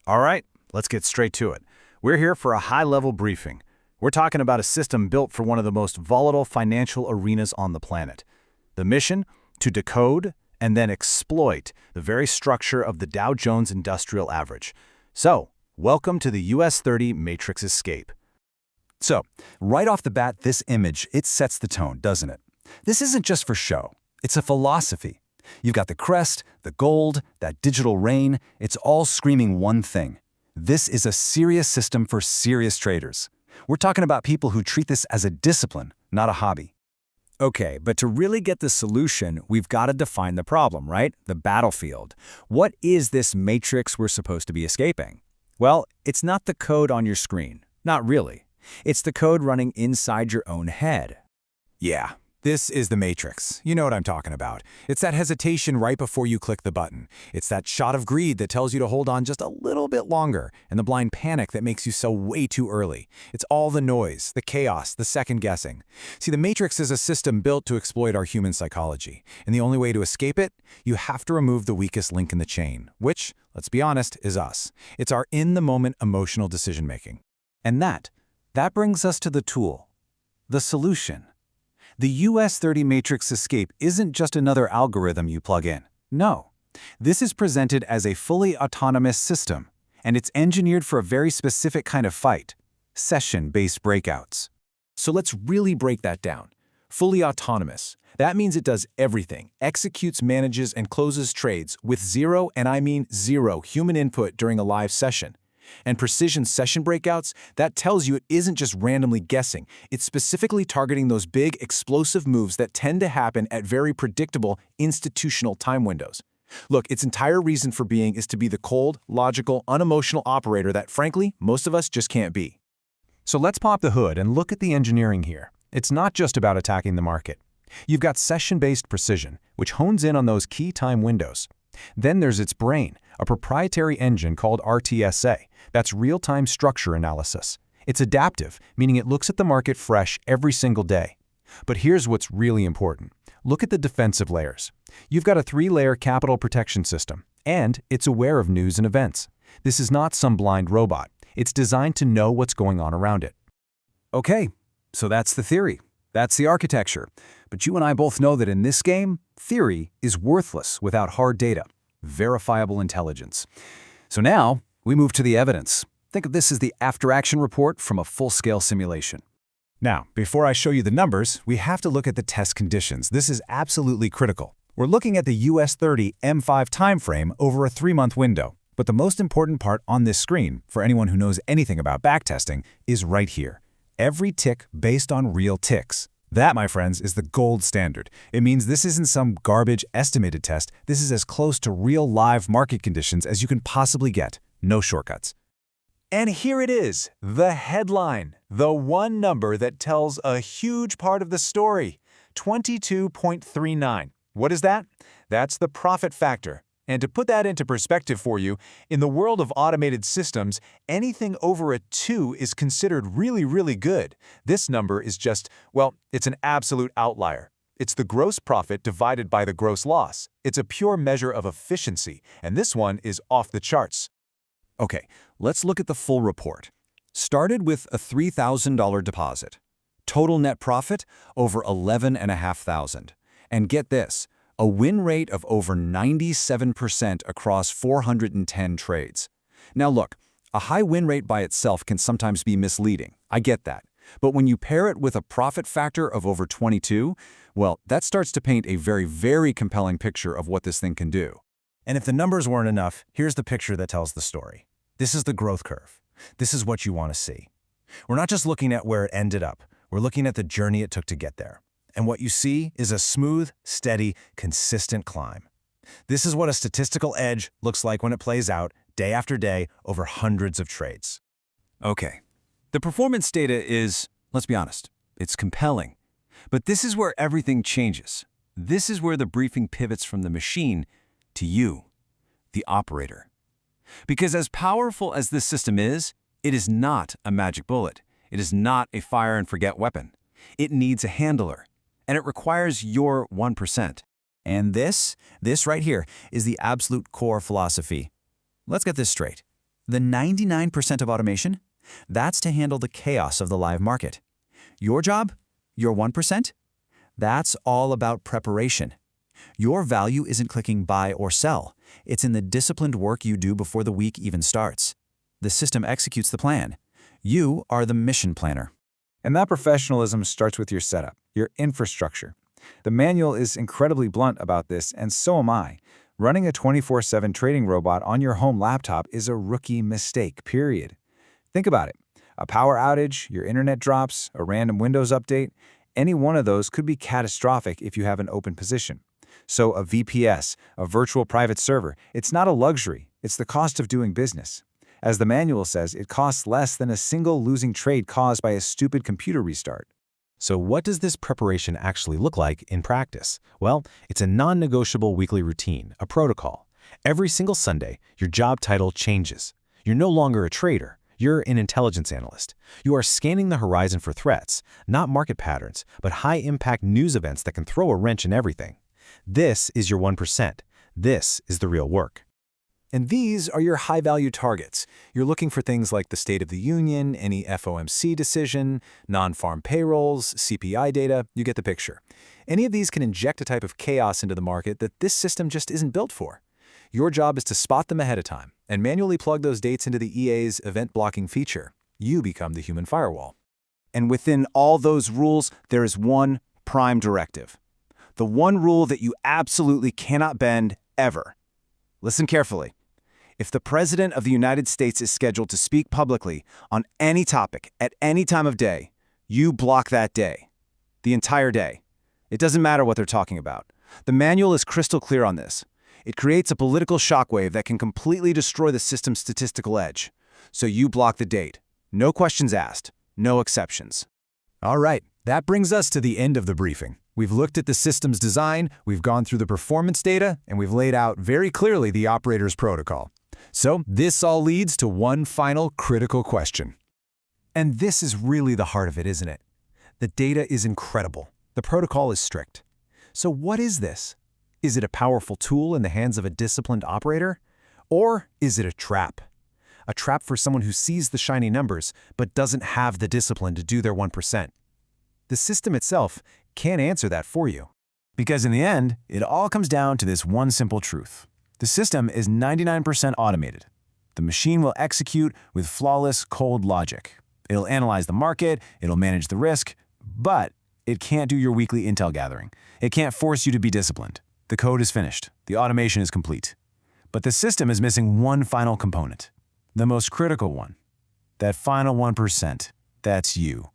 All right, let's get straight to it. We're here for a high-level briefing. We're talking about a system built for one of the most volatile financial arenas on the planet. The mission? To decode and then exploit the very structure of the Dow Jones Industrial Average. So, welcome to the US30 Matrix Escape. So, right off the bat, this image, it sets the tone, doesn't it? This isn't just for show. It's a philosophy. You've got the crest, the gold, that digital rain. It's all screaming one thing. This is a serious system for serious traders. We're talking about people who treat this as a discipline, not a hobby. Okay, but to really get the solution, we've got to define the problem, right? The battlefield. What is this matrix we're supposed to be escaping? Well, it's not the code on your screen. Not really. It's the code running inside your own head. Yeah, this is the matrix. You know what I'm talking about. It's that hesitation right before you click the button. It's that shot of greed that tells you to hold on just a little bit longer, and the blind panic that makes you sell way too early. It's all the noise, the chaos, the second guessing. See, the matrix is a system built to exploit our human psychology, and the only way to escape it, you have to remove the weakest link in the chain, which, let's be honest, is us. It's our in-the-moment emotional decision-making. And that brings us to the tool, the solution. The US30 Matrix Escape isn't just another algorithm you plug in. No, this is presented as a fully autonomous system, and it's engineered for a very specific kind of fight, session-based breakouts. So let's really break that down. Fully autonomous. That means it does everything, executes, manages, and closes trades with zero, and I mean zero, human input during a live session. And precision session breakouts, that tells you it isn't just randomly guessing. It's specifically targeting those big, explosive moves that tend to happen at very predictable, institutional time windows. Look, its entire reason for being is to be the cold, logical, unemotional operator that, frankly, most of us just can't be. So let's pop the hood and look at the engineering here. It's not just about attacking the market. You've got session-based precision, which hones in on those key time windows. Then there's its brain, a proprietary engine called RTSA. That's real-time structure analysis. It's adaptive, meaning it looks at the market fresh every single day. But here's what's really important. Look at the defensive layers. You've got a 3-layer capital protection system, and it's aware of news and events. This is not some blind robot. It's designed to know what's going on around it. Okay, so that's the theory. That's the architecture. But you and I both know that in this game, theory is worthless without hard data, verifiable intelligence. So now, we move to the evidence. Think of this as the after-action report from a full-scale simulation. Now, before I show you the numbers, we have to look at the test conditions. This is absolutely critical. We're looking at the US30 M5 timeframe over a 3-month window. But the most important part on this screen, for anyone who knows anything about backtesting, is right here. Every tick based on real ticks. That, my friends, is the gold standard. It means this isn't some garbage estimated test. This is as close to real live market conditions as you can possibly get. No shortcuts. And here it is, the headline, the one number that tells a huge part of the story, 22.39. What is that? That's the profit factor. And to put that into perspective for you, in the world of automated systems, anything over a 2 is considered really, really good. This number is just, well, it's an absolute outlier. It's the gross profit divided by the gross loss. It's a pure measure of efficiency, and this one is off the charts. Okay, let's look at the full report. Started with a $3,000 deposit. Total net profit, over $11,500. And get this, a win rate of over 97% across 410 trades. Now look, a high win rate by itself can sometimes be misleading. I get that. But when you pair it with a profit factor of over 22, well, that starts to paint a very, very compelling picture of what this thing can do. And if the numbers weren't enough, here's the picture that tells the story. This is the growth curve. This is what you want to see. We're not just looking at where it ended up. We're looking at the journey it took to get there. And what you see is a smooth, steady, consistent climb. This is what a statistical edge looks like when it plays out day after day over hundreds of trades. Okay, the performance data is, let's be honest, it's compelling. But this is where everything changes. This is where the briefing pivots from the machine to you, the operator. Because as powerful as this system is, it is not a magic bullet. It is not a fire-and-forget weapon. It needs a handler. And it requires your 1%. And this right here, is the absolute core philosophy. Let's get this straight. The 99% of automation, that's to handle the chaos of the live market. Your job, your 1%, that's all about preparation. Your value isn't clicking buy or sell. It's in the disciplined work you do before the week even starts. The system executes the plan. You are the mission planner. And that professionalism starts with your setup, your infrastructure. The manual is incredibly blunt about this, and so am I. Running a 24/7 trading robot on your home laptop is a rookie mistake, period. Think about it. A power outage, your internet drops, a random Windows update, any one of those could be catastrophic if you have an open position. So a VPS, a virtual private server, it's not a luxury, it's the cost of doing business. As the manual says, it costs less than a single losing trade caused by a stupid computer restart. So what does this preparation actually look like in practice? Well, it's a non-negotiable weekly routine, a protocol. Every single Sunday, your job title changes. You're no longer a trader. You're an intelligence analyst. You are scanning the horizon for threats, not market patterns, but high-impact news events that can throw a wrench in everything. This is your 1%. This is the real work. And these are your high-value targets. You're looking for things like the State of the Union, any FOMC decision, non-farm payrolls, CPI data, you get the picture. Any of these can inject a type of chaos into the market that this system just isn't built for. Your job is to spot them ahead of time and manually plug those dates into the EA's event blocking feature. You become the human firewall. And within all those rules, there is one prime directive. The one rule that you absolutely cannot bend, ever. Listen carefully. If the President of the United States is scheduled to speak publicly on any topic at any time of day, you block that day. The entire day. It doesn't matter what they're talking about. The manual is crystal clear on this. It creates a political shockwave that can completely destroy the system's statistical edge. So you block the date. No questions asked. No exceptions. All right, that brings us to the end of the briefing. We've looked at the system's design, we've gone through the performance data, and we've laid out very clearly the operator's protocol. So this all leads to one final critical question. And this is really the heart of it, isn't it? The data is incredible. The protocol is strict. So what is this? Is it a powerful tool in the hands of a disciplined operator? Or is it a trap? A trap for someone who sees the shiny numbers but doesn't have the discipline to do their 1%. The system itself can't answer that for you. Because in the end, it all comes down to this one simple truth. The system is 99% automated. The machine will execute with flawless, cold logic. It'll analyze the market, it'll manage the risk, but it can't do your weekly intel gathering. It can't force you to be disciplined. The code is finished. The automation is complete. But the system is missing one final component. The most critical one. That final 1%. That's you.